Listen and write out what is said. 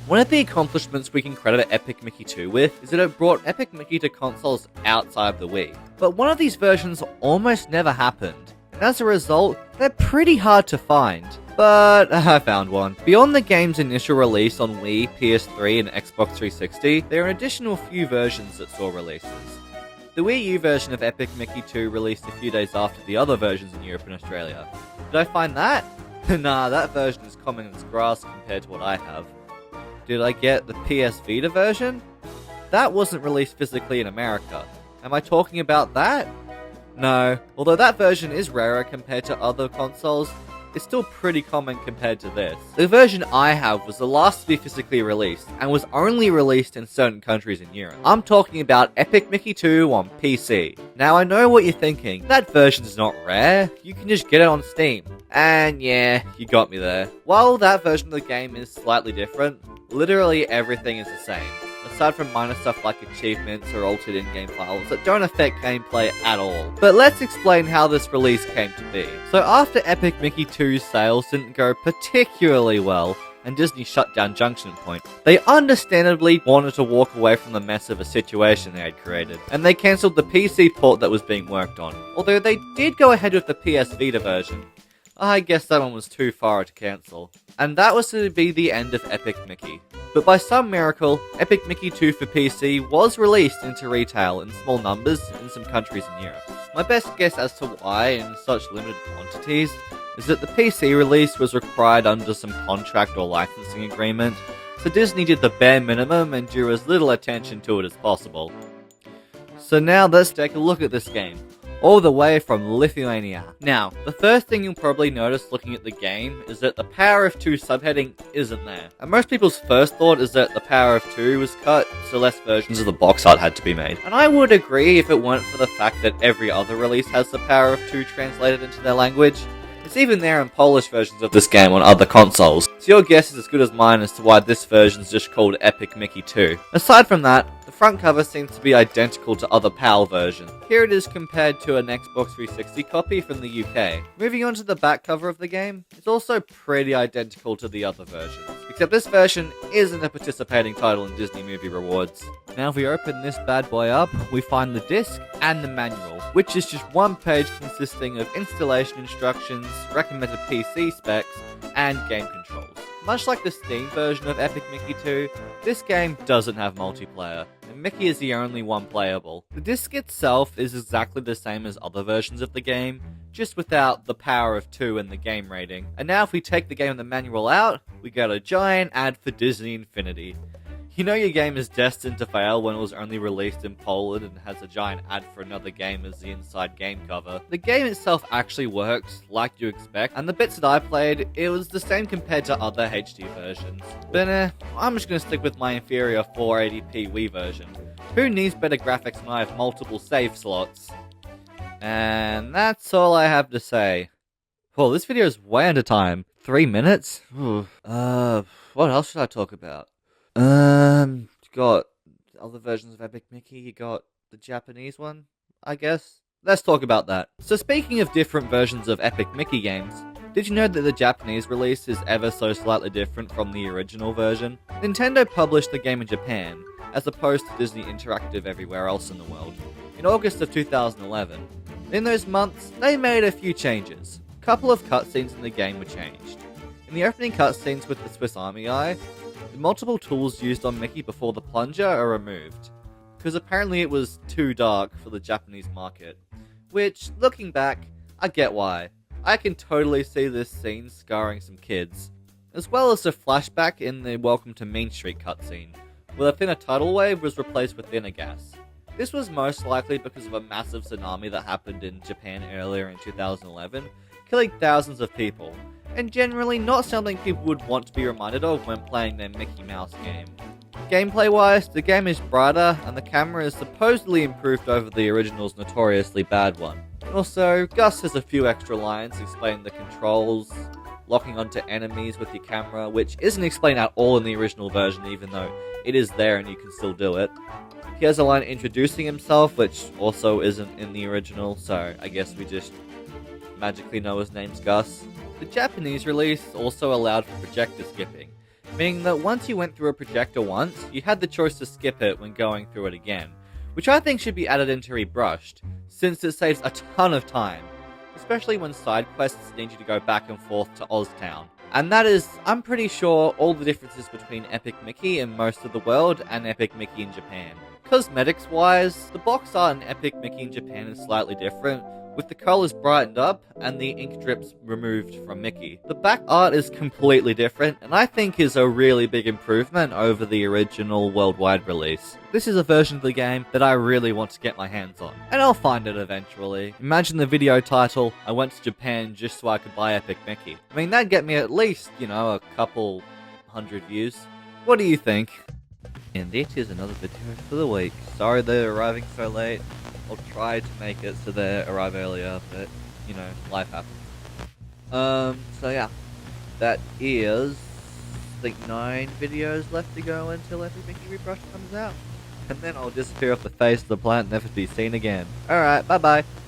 One of the accomplishments we can credit Epic Mickey 2 with is that it brought Epic Mickey to consoles outside of the Wii. But one of these versions almost never happened, and as a result, they're pretty hard to find. But I found one. Beyond the game's initial release on Wii, PS3, and Xbox 360, there are an additional few versions that saw releases. The Wii U version of Epic Mickey 2 released a few days after the other versions in Europe and Australia. Did I find that? Nah, that version is common as grass compared to what I have. Did I get the PS Vita version? That wasn't released physically in America. Am I talking about that? No, although that version is rarer compared to other consoles, it's still pretty common compared to this. The version I have was the last to be physically released, and was only released in certain countries in Europe. I'm talking about Epic Mickey 2 on PC. Now I know what you're thinking, that version's not rare, you can just get it on Steam. And yeah, you got me there. While that version of the game is slightly different, literally everything is the same, aside from minor stuff like achievements or altered in-game files that don't affect gameplay at all. But let's explain how this release came to be. So after Epic Mickey 2's sales didn't go particularly well, and Disney shut down Junction Point, they understandably wanted to walk away from the mess of a situation they had created, and they cancelled the PC port that was being worked on, although they did go ahead with the PS Vita version. I guess that one was too far to cancel. And that was to be the end of Epic Mickey. But by some miracle, Epic Mickey 2 for PC was released into retail in small numbers in some countries in Europe. My best guess as to why in such limited quantities is that the PC release was required under some contract or licensing agreement, so Disney did the bare minimum and drew as little attention to it as possible. So now let's take a look at this game, all the way from Lithuania. Now, the first thing you'll probably notice looking at the game is that the Power of 2 subheading isn't there. And most people's first thought is that the Power of 2 was cut, so less versions of the box art had to be made. And I would agree if it weren't for the fact that every other release has the Power of 2 translated into their language. It's even there in Polish versions of this game on other consoles, so your guess is as good as mine as to why this version's just called Epic Mickey 2. Aside from that, the front cover seems to be identical to other PAL versions. Here it is compared to an Xbox 360 copy from the UK. Moving on to the back cover of the game, it's also pretty identical to the other versions, except this version isn't a participating title in Disney Movie Rewards. Now if we open this bad boy up, we find the disc and the manual, which is just one page consisting of installation instructions, recommended PC specs, and game controls. Much like the Steam version of Epic Mickey 2, this game doesn't have multiplayer, and Mickey is the only one playable. The disc itself is exactly the same as other versions of the game, just without the Power of 2 and the game rating. And now if we take the game and the manual out, we get a giant ad for Disney Infinity. You know your game is destined to fail when it was only released in Poland and has a giant ad for another game as the inside game cover. The game itself actually works, like you expect, and the bits that I played, it was the same compared to other HD versions. But I'm just gonna stick with my inferior 480p Wii version. Who needs better graphics when I have multiple save slots? And that's all I have to say. Oh, this video is way under time. 3 minutes? What else should I talk about? You got other versions of Epic Mickey, you got the Japanese one, I guess? Let's talk about that. So speaking of different versions of Epic Mickey games, did you know that the Japanese release is ever so slightly different from the original version? Nintendo published the game in Japan, as opposed to Disney Interactive everywhere else in the world, in August of 2011. In those months, they made a few changes. A couple of cutscenes in the game were changed. In the opening cutscenes with the Swiss Army Eye, the multiple tools used on Mickey before the plunger are removed, because apparently it was too dark for the Japanese market. Which, looking back, I get why. I can totally see this scene scarring some kids. As well as a flashback in the Welcome to Main Street cutscene, where the thinner tidal wave was replaced with thinner gas. This was most likely because of a massive tsunami that happened in Japan earlier in 2011, killing thousands of people, and generally not something people would want to be reminded of when playing their Mickey Mouse game. Gameplay-wise, the game is brighter, and the camera is supposedly improved over the original's notoriously bad one. Also, Gus has a few extra lines explaining the controls, locking onto enemies with your camera, which isn't explained at all in the original version, even though it is there and you can still do it. He has a line introducing himself, which also isn't in the original, so I guess we just magically know his name's Gus. The Japanese release also allowed for projector skipping, meaning that once you went through a projector once, you had the choice to skip it when going through it again, which I think should be added into Rebrushed, since it saves a ton of time, especially when side quests need you to go back and forth to Oztown. And that is, I'm pretty sure, all the differences between Epic Mickey in most of the world and Epic Mickey in Japan. Cosmetics-wise, the box art in Epic Mickey in Japan is slightly different, with the colours brightened up and the ink drips removed from Mickey. The back art is completely different, and I think is a really big improvement over the original worldwide release. This is a version of the game that I really want to get my hands on, and I'll find it eventually. Imagine the video title, I went to Japan just so I could buy Epic Mickey. I mean, that'd get me at least, a couple hundred views. What do you think? And that is another video for the week. Sorry they're arriving so late. I'll try to make it so they arrive earlier, but, life happens. So yeah. That is, I think, 9 videos left to go until Epic Mickey Rebrushed comes out. And then I'll disappear off the face of the planet, never to be seen again. Alright, bye-bye.